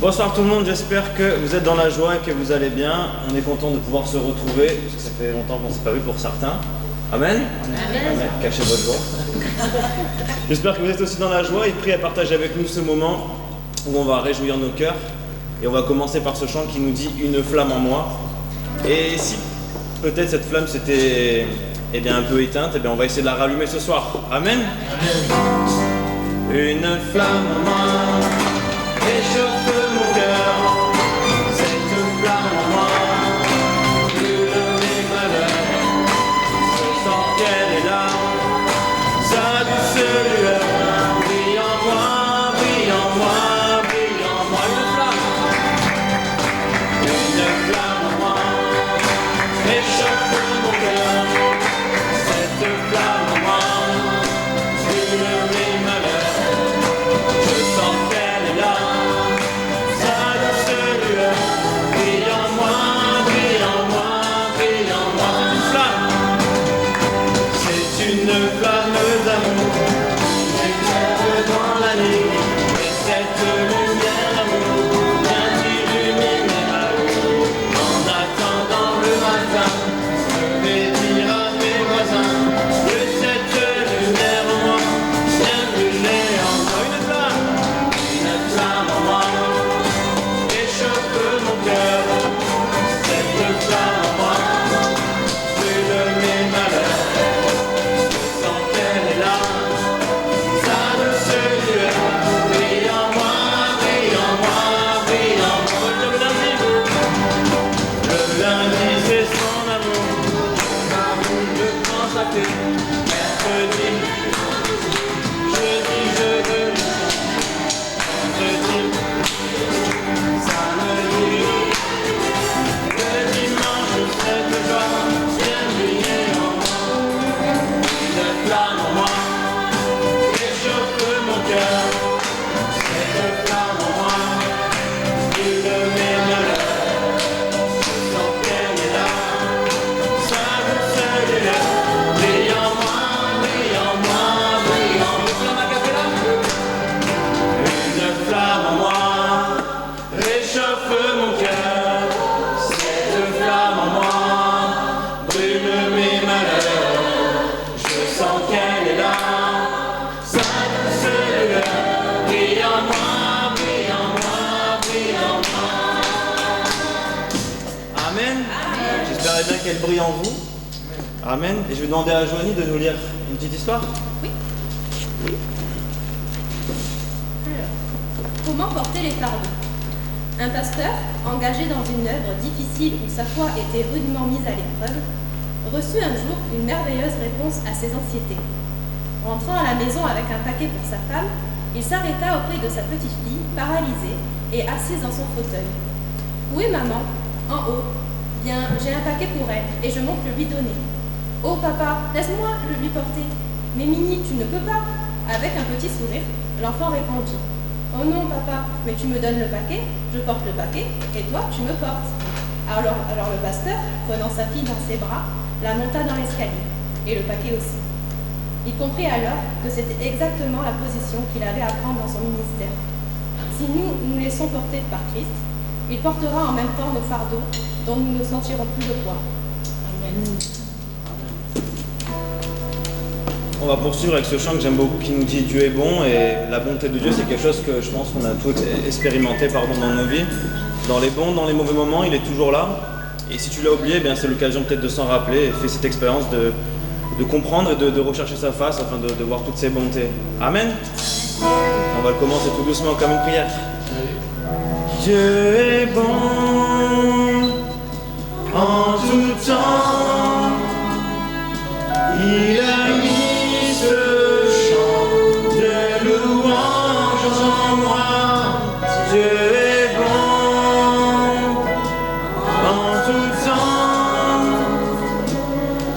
Bonsoir tout le monde, j'espère que vous êtes dans la joie et que vous allez bien. On est content de pouvoir se retrouver, parce que ça fait longtemps qu'on ne s'est pas vu pour certains. Amen. Amen. Cachez votre joie. J'espère que vous êtes aussi dans la joie et prêts à partager avec nous ce moment où on va réjouir nos cœurs. Et on va commencer par ce chant qui nous dit « Une flamme en moi ». Et si peut-être cette flamme s'était un peu éteinte, on va essayer de la rallumer ce soir. Amen. Amen. Une flamme en moi réchauffe mon cœur, cette flamme en moi brûle mes malheurs. Je sens qu'elle est là, sa douce lueur brille en moi, brille en moi, brille en moi. Une flamme en moi réchauffe mon cœur, cette flamme en moi brûle mes malheurs. Je sens qu'elle est là, sa douce lueur brille en moi, brille en moi, brille en moi. C'est une flamme d'amour qui éclaire dans la nuit, et cette lumière d'amour vient illuminer ma vie. En attendant le matin, je vais dire à mes voisins que cette lumière en moi vient brûler en moi. Une flamme en moi réchauffe mon cœur, cette flamme en moi brûle mes malheurs. Je sens qu'elle est là, sa douce lueur brille en moi, brille en moi, brille en moi. Le lundi c'est son amour, mardi je prends sa clé, mercredi, jeudi je veux vendredi, samedi, le dimanche cette joie vient briller en moi. Une flamme en moi réchauffe mon cœur, cette flamme en moi brûle mes malheurs. Je sens qu'elle est là, sa douce lueur brille en moi, brille en moi, brille en moi. Une flamme en moi réchauffe mon cœur, cette flamme en moi brûle mes malheurs. Je sens qu'elle est là, sa douce lueur brille en moi, brille en moi, brille en moi. Amen. J'espérais bien qu'elle brille en vous. Amen. Et je vais demander à Joanie de nous lire une petite histoire. Alors, comment porter les fardeaux? Un pasteur, engagé dans une œuvre difficile où sa foi était rudement mise à l'épreuve, reçut un jour une merveilleuse réponse à ses anxiétés. Rentrant à la maison avec un paquet pour sa femme, il s'arrêta auprès de sa petite fille, paralysée et assise dans son fauteuil. « Où est maman ?»« En haut. »« Bien, j'ai un paquet pour elle et je monte le lui donner. »« Oh papa, laisse-moi le lui porter. »« Mais Mini, tu ne peux pas. » Avec un petit sourire, l'enfant répondit. « Oh non papa, mais tu me donnes le paquet, je porte le paquet et toi tu me portes. » Alors le pasteur, prenant sa fille dans ses bras, la monta dans l'escalier, et le paquet aussi. Il comprit alors que c'était exactement la position qu'il avait à prendre dans son ministère. Si nous nous laissons porter par Christ, il portera en même temps nos fardeaux dont nous ne sentirons plus le poids. Amen. On va poursuivre avec ce chant que j'aime beaucoup qui nous dit Dieu est bon, et la bonté de Dieu c'est quelque chose que je pense qu'on a tous expérimenté dans nos vies. Dans les bons, dans les mauvais moments, il est toujours là. Et si tu l'as oublié, c'est l'occasion peut-être de s'en rappeler et faire cette expérience de comprendre et de rechercher sa face afin de voir toutes ses bontés. Amen. On va le commencer tout doucement comme une prière. Dieu est bon en tout temps. Il a mis ce chant de louange en moi. Dieu est bon en tout temps.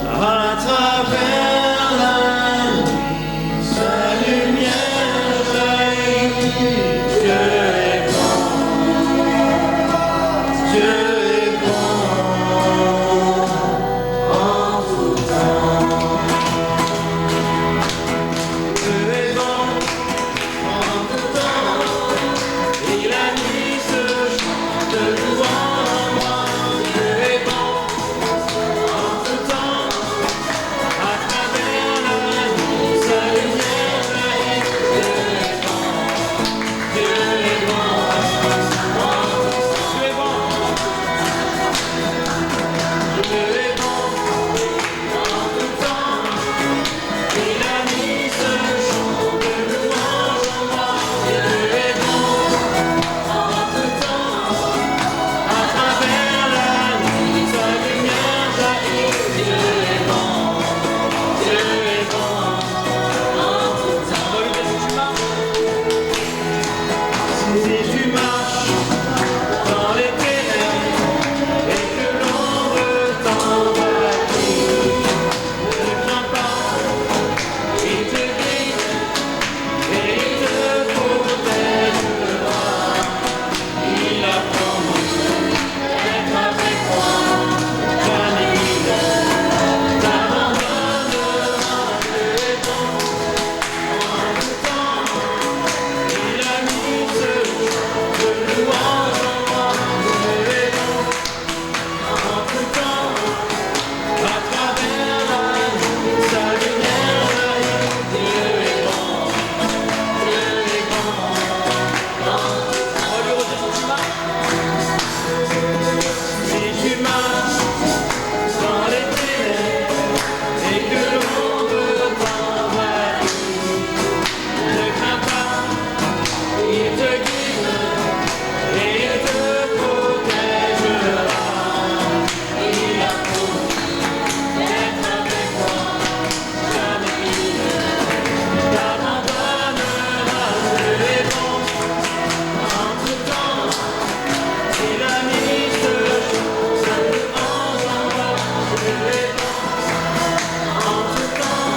À travers la nuit, sa lumière jaillit. Dieu est bon. Dieu est bon en tout temps. Dieu est bon en tout temps. Il a tu marches dans les ténèbres et que l'ombre t'envahit, ne crains pas, il te guide et il te protégera. Il a promis d'être avec toi, jamais il ne t'abandonnera. Dieu est bon en tout temps, il a mis ce chant de louange en moi. Dieu est bon en tout temps, à travers la nuit, sa lumière jaillit. Dieu est bon, Dieu est bon. On va lui redire son chemin. Si tu marches dans les ténèbres et que l'ombre t'envahit, ne crains pas, il te guide et il te protégera. Il a promis d'être avec toi, jamais il ne t'abandonnera. Dieu est bon en tout temps, il a mis ce chant de louange en moi. Dieu est bon en tout temps,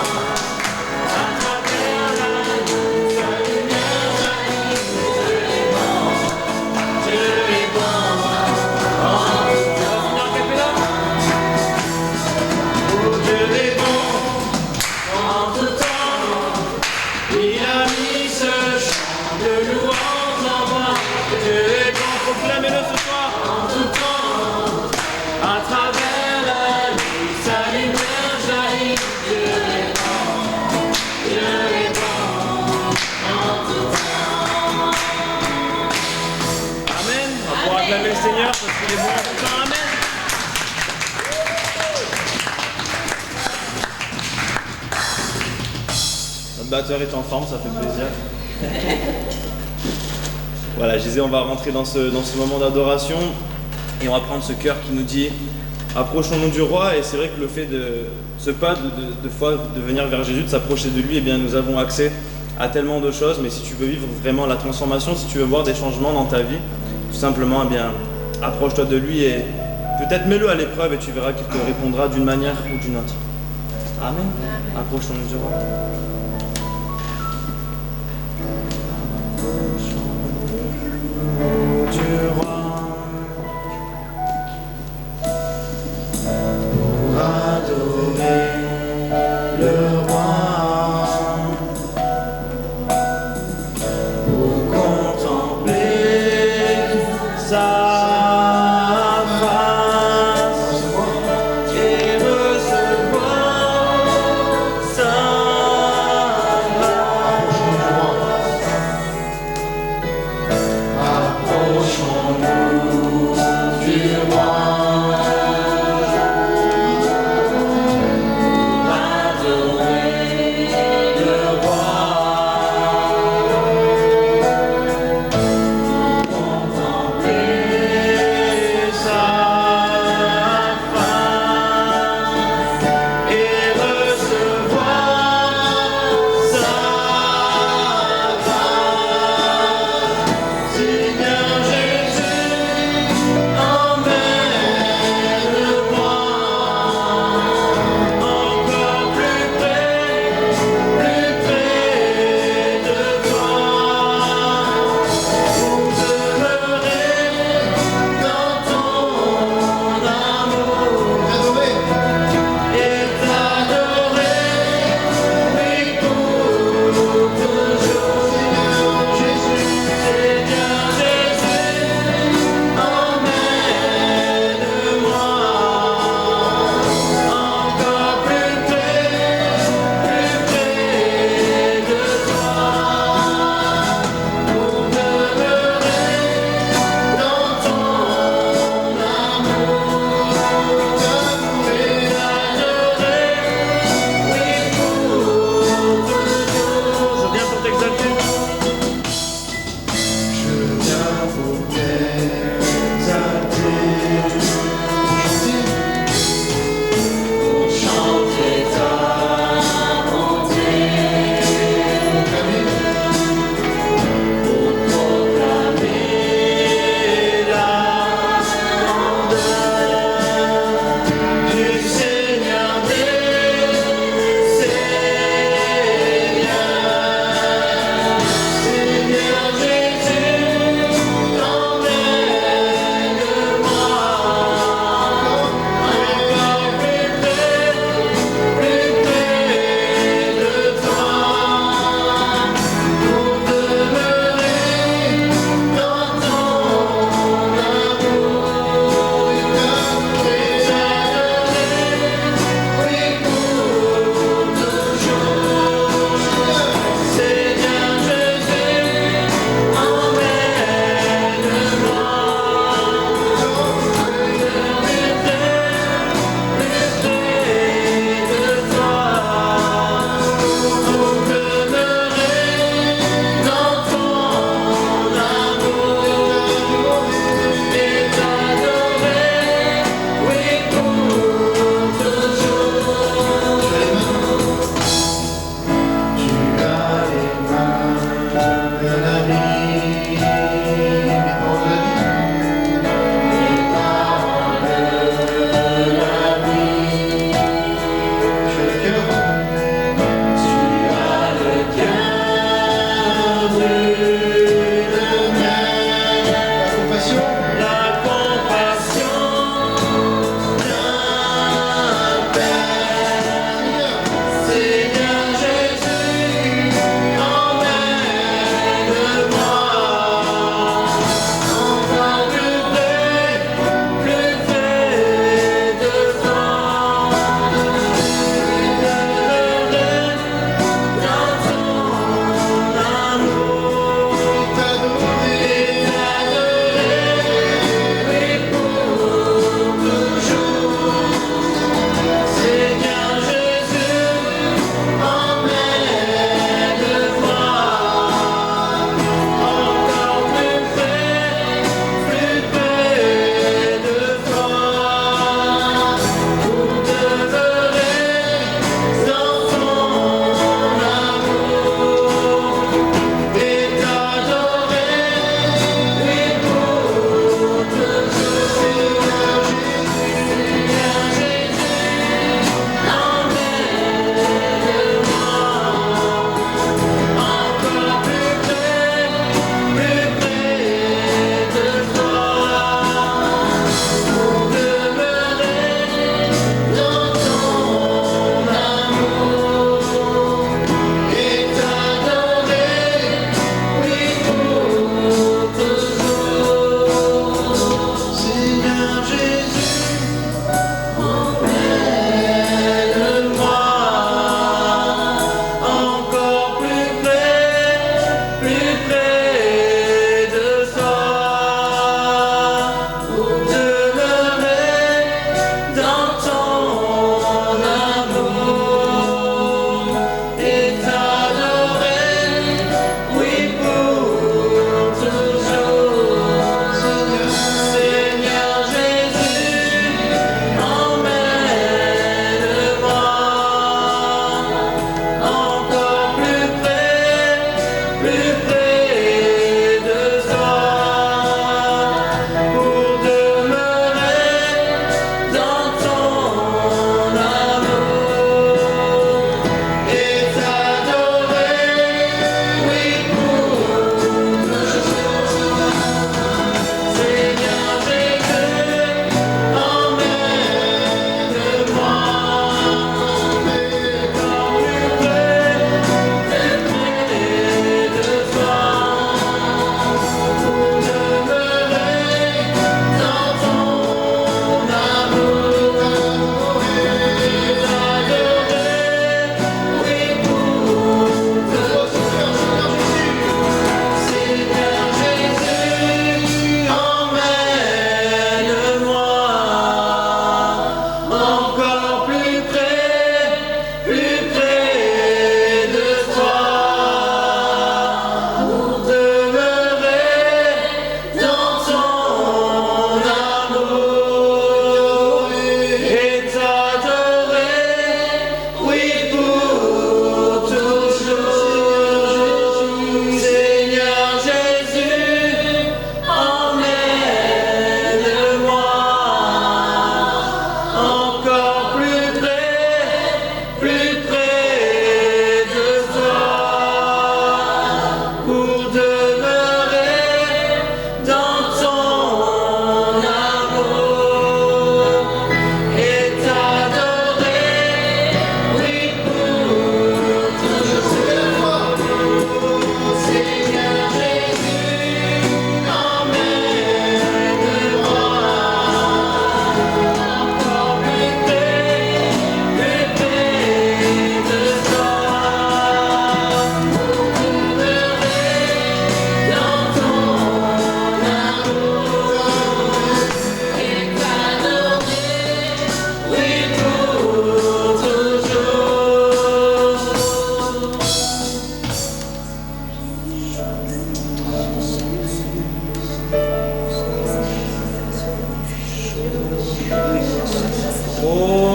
à travers la nuit, sa lumière jaillit. Dieu est bon en tout temps. Dieu est bon en tout temps, il a mis ce chant de louange en moi. Dieu est bon, proclamez-le ce soir. En tout temps, à travers la nuit, sa lumière jaillit. Dieu est bon, Dieu est bon en tout temps. Amen. On va pouvoir acclamer le Seigneur parce qu'il est bon en tout temps. Amen. Notre batteur est en forme, ça fait plaisir. Voilà, je disais, on va rentrer dans ce moment d'adoration et on va prendre ce cœur qui nous dit approchons-nous du roi. Et c'est vrai que le fait de ce pas de foi, de venir vers Jésus, de s'approcher de lui, eh bien nous avons accès à tellement de choses. Mais si tu veux vivre vraiment la transformation, si tu veux voir des changements dans ta vie, tout simplement, eh bien approche-toi de lui et peut-être mets-le à l'épreuve et tu verras qu'il te répondra d'une manière ou d'une autre. Amen. Approchons-nous du roi. Du roi pour adorer le roi, pour contempler sa face et recevoir sa Oh,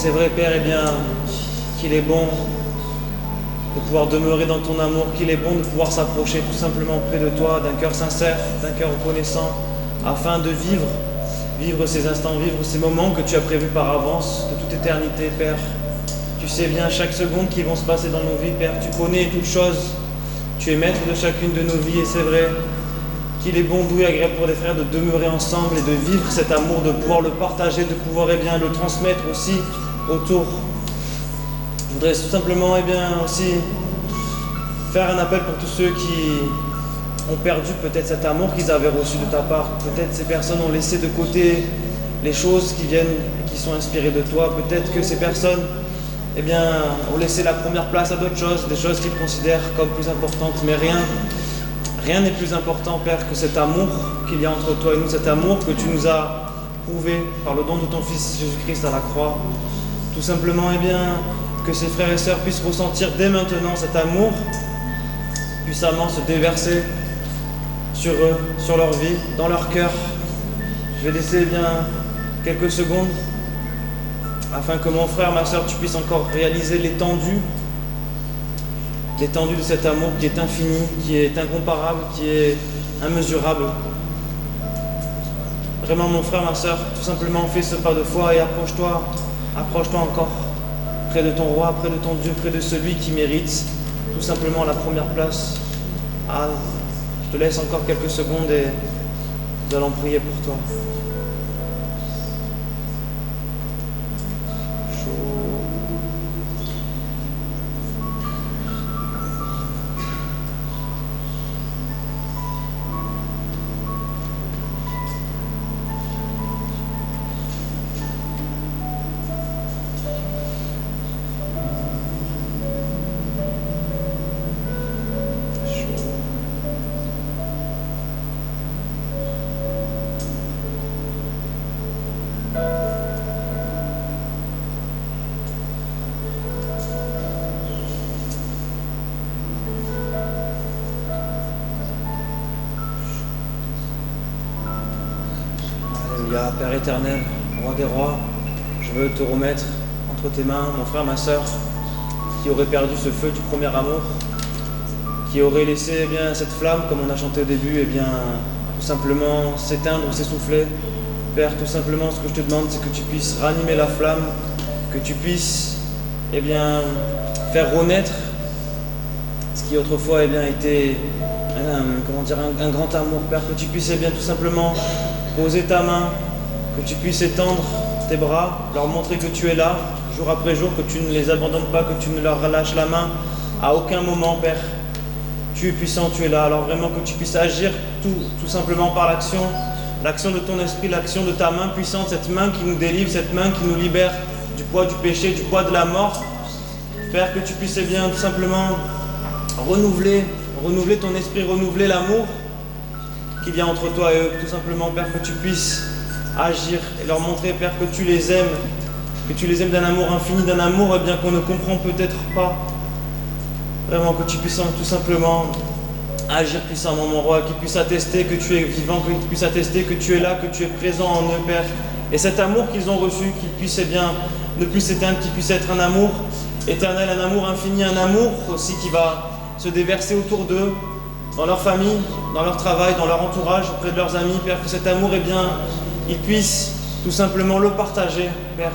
C'est vrai, Père, eh bien, qu'il est bon de pouvoir demeurer dans ton amour, qu'il est bon de pouvoir s'approcher tout simplement près de toi, d'un cœur sincère, d'un cœur reconnaissant, afin de vivre ces instants, vivre ces moments que tu as prévus par avance, de toute éternité, Père. Tu sais bien chaque seconde qui vont se passer dans nos vies, Père. Tu connais toutes choses. Tu es maître de chacune de nos vies et c'est vrai qu'il est bon, doux et agréable pour les frères de demeurer ensemble et de vivre cet amour, de pouvoir le partager, de pouvoir le transmettre aussi autour. Je voudrais tout simplement aussi faire un appel pour tous ceux qui ont perdu peut-être cet amour qu'ils avaient reçu de ta part. Peut-être ces personnes ont laissé de côté les choses qui viennent et qui sont inspirées de toi. Peut-être que ces personnes ont laissé la première place à d'autres choses, des choses qu'ils considèrent comme plus importantes. Mais rien n'est plus important, Père, que cet amour qu'il y a entre toi et nous, cet amour que tu nous as prouvé par le don de ton Fils Jésus-Christ à la croix. Tout simplement, que ces frères et sœurs puissent ressentir dès maintenant cet amour puissamment se déverser sur eux, sur leur vie, dans leur cœur. Je vais laisser quelques secondes afin que mon frère, ma sœur, tu puisses encore réaliser l'étendue de cet amour qui est infini, qui est incomparable, qui est immesurable. Vraiment, mon frère, ma sœur, tout simplement fais ce pas de foi et approche-toi encore près de ton roi, près de ton Dieu, près de celui qui mérite tout simplement la première place. Je te laisse encore quelques secondes et nous allons prier pour toi. Alléluia, Père éternel, roi des rois, je veux te remettre entre tes mains, mon frère, ma sœur, qui aurait perdu ce feu du premier amour, qui aurait laissé cette flamme, comme on a chanté au début, tout simplement s'éteindre ou s'essouffler. Père, tout simplement, ce que je te demande, c'est que tu puisses ranimer la flamme, que tu puisses faire renaître ce qui autrefois était un grand amour. Père, que tu puisses tout simplement poser ta main, que tu puisses étendre tes bras, leur montrer que tu es là, jour après jour, que tu ne les abandonnes pas, que tu ne leur relâches la main à aucun moment, Père. Tu es puissant, tu es là. Alors vraiment que tu puisses agir tout simplement par l'action de ton esprit, l'action de ta main puissante, cette main qui nous délivre, cette main qui nous libère du poids du péché, du poids de la mort. Père, que tu puisses tout simplement renouveler ton esprit, renouveler l'amour qu'il y a entre toi et eux. Tout simplement, Père, que tu puisses agir et leur montrer, Père, que tu les aimes que tu les aimes d'un amour infini, d'un amour bien qu'on ne comprend peut-être pas. Vraiment, que tu puisses tout simplement agir puissamment, mon roi, qu'ils puissent attester que tu es vivant, qu'ils puissent attester que tu es là, que tu es présent en eux, Père. Et cet amour qu'ils ont reçu, qu'il puisse ne plus s'éteindre, qu'il puisse être un amour éternel, un amour infini, un amour aussi qui va se déverser autour d'eux, dans leur famille, dans leur travail, dans leur entourage, auprès de leurs amis, Père, que cet amour, ils puissent tout simplement le partager, Père,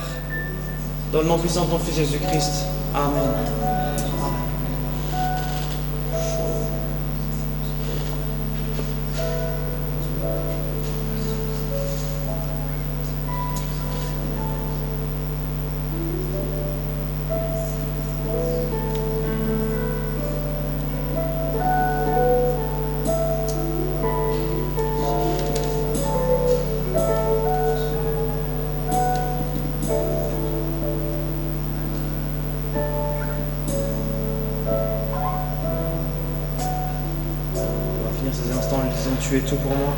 dans le nom puissant de ton Fils Jésus-Christ. Amen. Ces instants en disant tu es tout pour moi.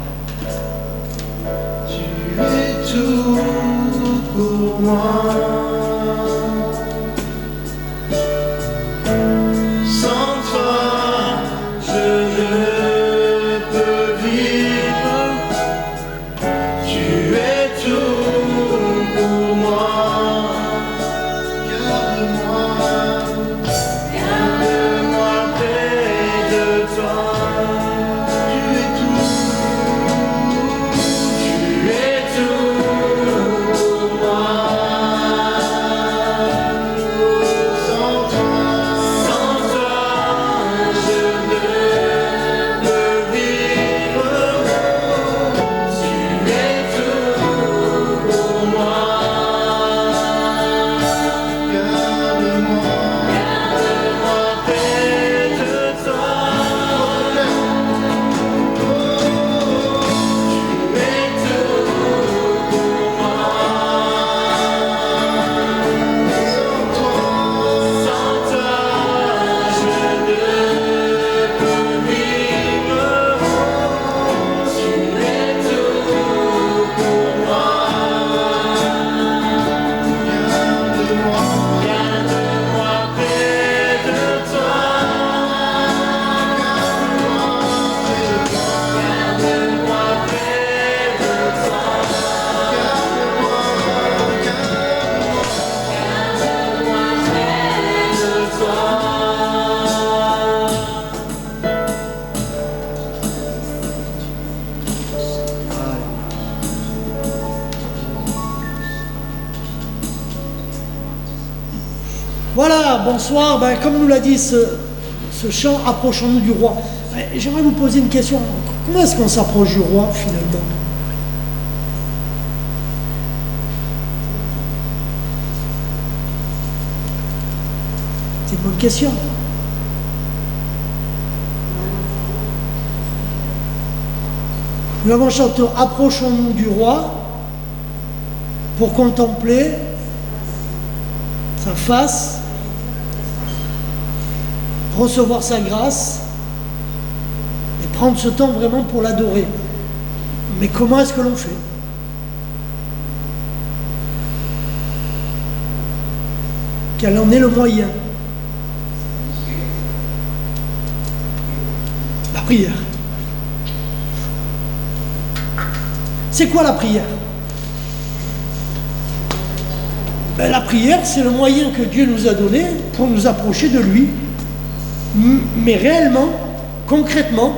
Tu es tout pour moi. Sans toi, je ne peux vivre. Tu es tout pour moi. Garde-moi près de toi. Voilà, bonsoir. Comme nous l'a dit ce chant, approchons-nous du roi. J'aimerais vous poser une question. Comment est-ce qu'on s'approche du roi finalement? C'est une bonne question. Nous avons chanté « Approchons-nous du roi » pour contempler sa face, recevoir sa grâce et prendre ce temps vraiment pour l'adorer. Mais comment est-ce que l'on fait? Quel en est le moyen? La prière. C'est quoi la prière? La prière, c'est le moyen que Dieu nous a donné pour nous approcher de lui. Mais réellement, concrètement,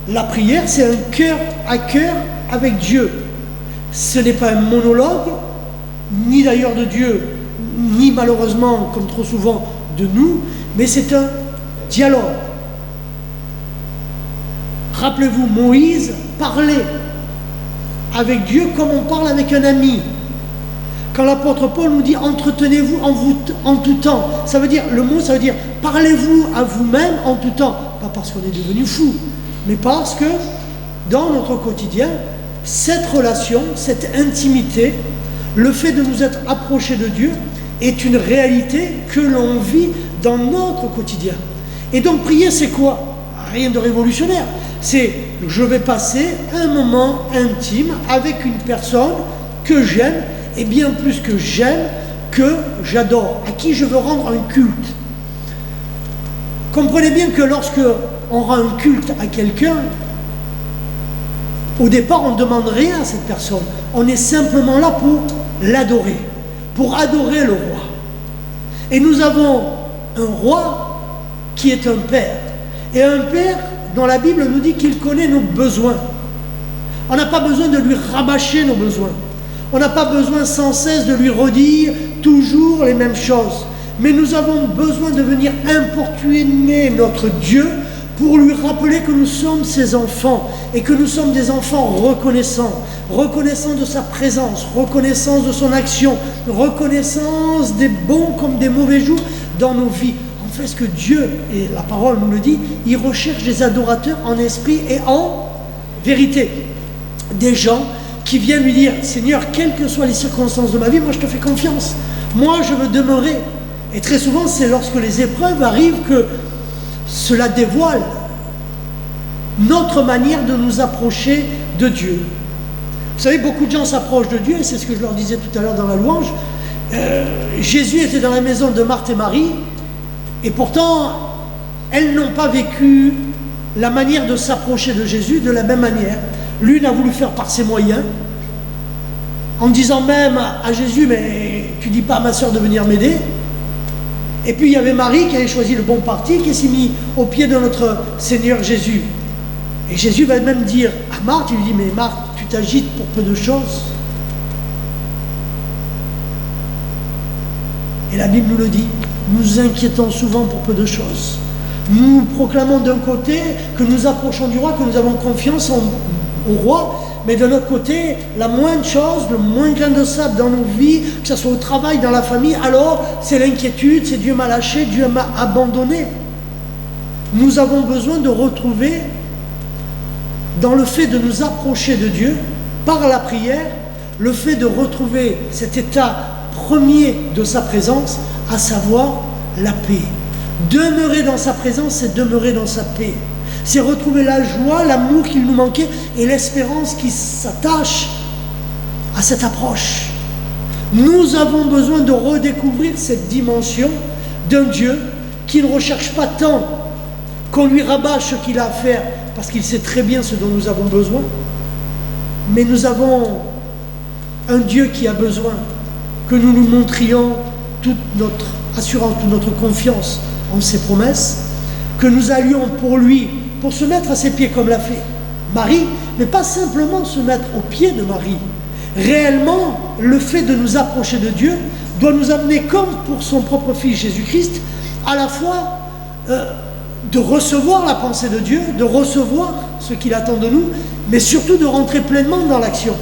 la prière, c'est un cœur à cœur avec Dieu. Ce n'est pas un monologue, ni d'ailleurs de Dieu, ni malheureusement, comme trop souvent, de nous, mais c'est un dialogue. Rappelez-vous, Moïse parlait avec Dieu comme on parle avec un ami. Quand l'apôtre Paul nous dit « entretenez-vous en tout temps », ça veut dire, le mot, ça veut dire « parlez-vous à vous-même en tout temps ». Pas parce qu'on est devenu fou, mais parce que dans notre quotidien, cette relation, cette intimité, le fait de nous être approchés de Dieu est une réalité que l'on vit dans notre quotidien. Et donc prier, c'est quoi? Rien de révolutionnaire. C'est je vais passer un moment intime avec une personne que j'aime et bien plus que j'aime, que j'adore, à qui je veux rendre un culte. Comprenez bien que lorsque on rend un culte à quelqu'un, au départ on ne demande rien à cette personne, on est simplement là pour l'adorer, pour adorer le roi. Et nous avons un roi qui est un père, et un père dont la Bible nous dit qu'il connaît nos besoins. On n'a pas besoin de lui rabâcher nos besoins, on n'a pas besoin sans cesse de lui redire toujours les mêmes choses, mais nous avons besoin de venir importuner notre Dieu pour lui rappeler que nous sommes ses enfants et que nous sommes des enfants reconnaissants, reconnaissants de sa présence, reconnaissance de son action, reconnaissance des bons comme des mauvais jours dans nos vies. En fait, ce que Dieu, et la parole nous le dit, il recherche des adorateurs en esprit et en vérité. Des gens qui viennent lui dire, Seigneur, quelles que soient les circonstances de ma vie, moi je te fais confiance, moi je veux demeurer. Et très souvent, c'est lorsque les épreuves arrivent que cela dévoile notre manière de nous approcher de Dieu. Vous savez, beaucoup de gens s'approchent de Dieu, et c'est ce que je leur disais tout à l'heure dans la louange. Jésus était dans la maison de Marthe et Marie, et pourtant, elles n'ont pas vécu la manière de s'approcher de Jésus de la même manière. L'une a voulu faire par ses moyens, en disant même à Jésus, mais tu dis pas à ma soeur de venir m'aider. Et puis il y avait Marie qui avait choisi le bon parti, qui s'est mis au pied de notre Seigneur Jésus. Et Jésus va même dire à Marthe, il lui dit, mais Marthe, tu t'agites pour peu de choses. Et la Bible nous le dit, nous nous inquiétons souvent pour peu de choses. Nous proclamons d'un côté que nous approchons du roi, que nous avons confiance au roi, mais de l'autre côté, la moindre chose, le moins grain de sable dans nos vies, que ce soit au travail, dans la famille, alors c'est l'inquiétude, c'est Dieu m'a lâché, Dieu m'a abandonné. Nous avons besoin de retrouver, dans le fait de nous approcher de Dieu, par la prière, le fait de retrouver cet état premier de sa présence, à savoir la paix. Demeurer dans sa présence, c'est demeurer dans sa paix. C'est retrouver la joie, l'amour qui nous manquait et l'espérance qui s'attache à cette approche. Nous avons besoin de redécouvrir cette dimension d'un Dieu qui ne recherche pas tant qu'on lui rabâche ce qu'il a à faire, parce qu'il sait très bien ce dont nous avons besoin, mais nous avons un Dieu qui a besoin que nous nous montrions toute notre assurance, toute notre confiance en ses promesses, que nous allions pour lui, pour se mettre à ses pieds comme l'a fait Marie, mais pas simplement se mettre aux pieds de Marie. Réellement, le fait de nous approcher de Dieu doit nous amener, comme pour son propre Fils Jésus-Christ, à la fois de recevoir la pensée de Dieu, de recevoir ce qu'il attend de nous, mais surtout de rentrer pleinement dans l'action.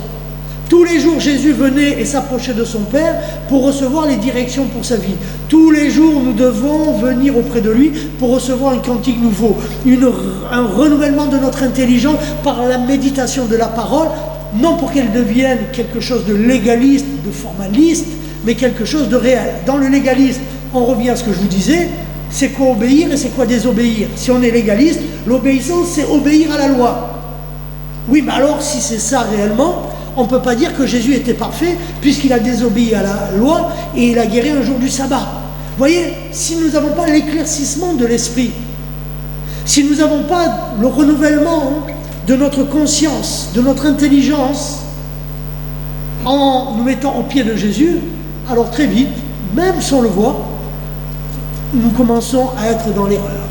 Tous les jours, Jésus venait et s'approchait de son Père pour recevoir les directions pour sa vie. Tous les jours, nous devons venir auprès de lui pour recevoir un cantique nouveau, un renouvellement de notre intelligence par la méditation de la parole, non pour qu'elle devienne quelque chose de légaliste, de formaliste, mais quelque chose de réel. Dans le légalisme, on revient à ce que je vous disais, c'est quoi obéir et c'est quoi désobéir. Si on est légaliste, l'obéissance, c'est obéir à la loi. Oui, mais alors, si c'est ça réellement, on ne peut pas dire que Jésus était parfait puisqu'il a désobéi à la loi et il a guéri un jour du sabbat. Vous voyez, si nous n'avons pas l'éclaircissement de l'esprit, si nous n'avons pas le renouvellement de notre conscience, de notre intelligence, en nous mettant au pied de Jésus, alors très vite, même sans le voir, nous commençons à être dans l'erreur.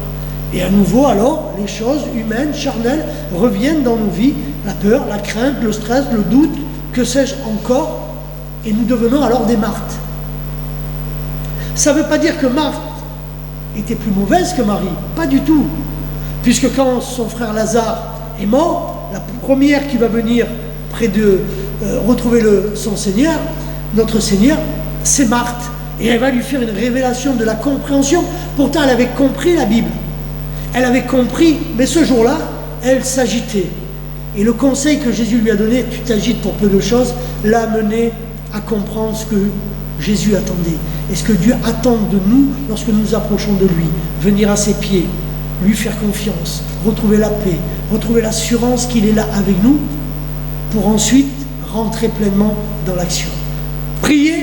Et à nouveau, alors, les choses humaines, charnelles, reviennent dans nos vies, la peur, la crainte, le stress, le doute, que sais-je encore, et nous devenons alors des Marthes. Ça ne veut pas dire que Marthe était plus mauvaise que Marie, pas du tout, puisque quand son frère Lazare est mort, la première qui va venir près de retrouver son Seigneur, notre Seigneur, c'est Marthe, et elle va lui faire une révélation de la compréhension. Pourtant, elle avait compris la Bible. Elle avait compris, mais ce jour-là, elle s'agitait. Et le conseil que Jésus lui a donné, tu t'agites pour peu de choses, l'a amené à comprendre ce que Jésus attendait. Et ce que Dieu attend de nous lorsque nous nous approchons de lui. Venir à ses pieds, lui faire confiance, retrouver la paix, retrouver l'assurance qu'il est là avec nous, pour ensuite rentrer pleinement dans l'action. Prier,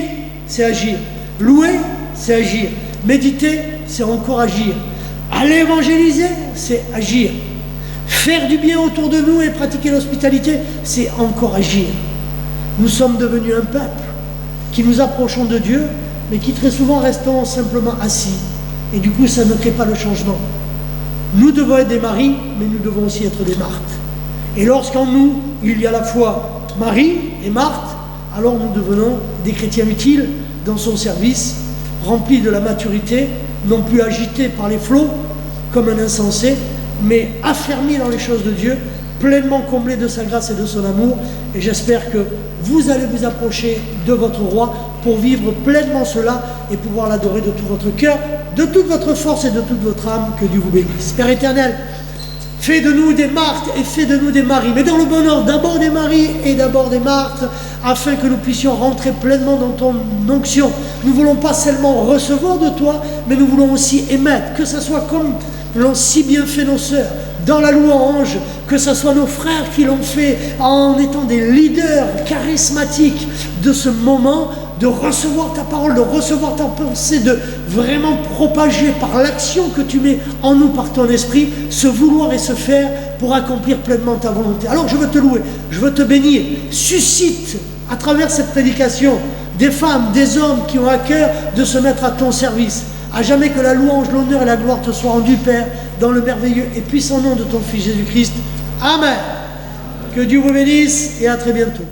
c'est agir. Louer, c'est agir. Méditer, c'est encore agir. Aller évangéliser, c'est agir. Faire du bien autour de nous et pratiquer l'hospitalité, c'est encore agir. Nous sommes devenus un peuple qui nous approchons de Dieu, mais qui très souvent restons simplement assis. Et du coup, ça ne crée pas le changement. Nous devons être des Marie, mais nous devons aussi être des Marthe. Et lorsqu'en nous, il y a à la fois Marie et Marthe, alors nous devenons des chrétiens utiles dans son service, remplis de la maturité, non plus agités par les flots, comme un insensé, mais affermis dans les choses de Dieu, pleinement comblés de sa grâce et de son amour. Et j'espère que vous allez vous approcher de votre roi pour vivre pleinement cela et pouvoir l'adorer de tout votre cœur, de toute votre force et de toute votre âme. Que Dieu vous bénisse. Père éternel, fais de nous des Marthes et fais de nous des Maries, mais dans le bon ordre, d'abord des Maries et d'abord des Marthes, afin que nous puissions rentrer pleinement dans ton onction. Nous ne voulons pas seulement recevoir de toi, mais nous voulons aussi émettre, que ce soit comme l'ont si bien fait nos sœurs, dans la louange, que ce soit nos frères qui l'ont fait en étant des leaders charismatiques de ce moment, de recevoir ta parole, de recevoir ta pensée, de vraiment propager par l'action que tu mets en nous par ton esprit, ce vouloir et ce faire pour accomplir pleinement ta volonté. Alors je veux te louer, je veux te bénir. Suscite à travers cette prédication des femmes, des hommes qui ont à cœur de se mettre à ton service. À jamais que la louange, l'honneur et la gloire te soient rendus, Père, dans le merveilleux et puissant nom de ton Fils Jésus-Christ. Amen. Que Dieu vous bénisse et à très bientôt.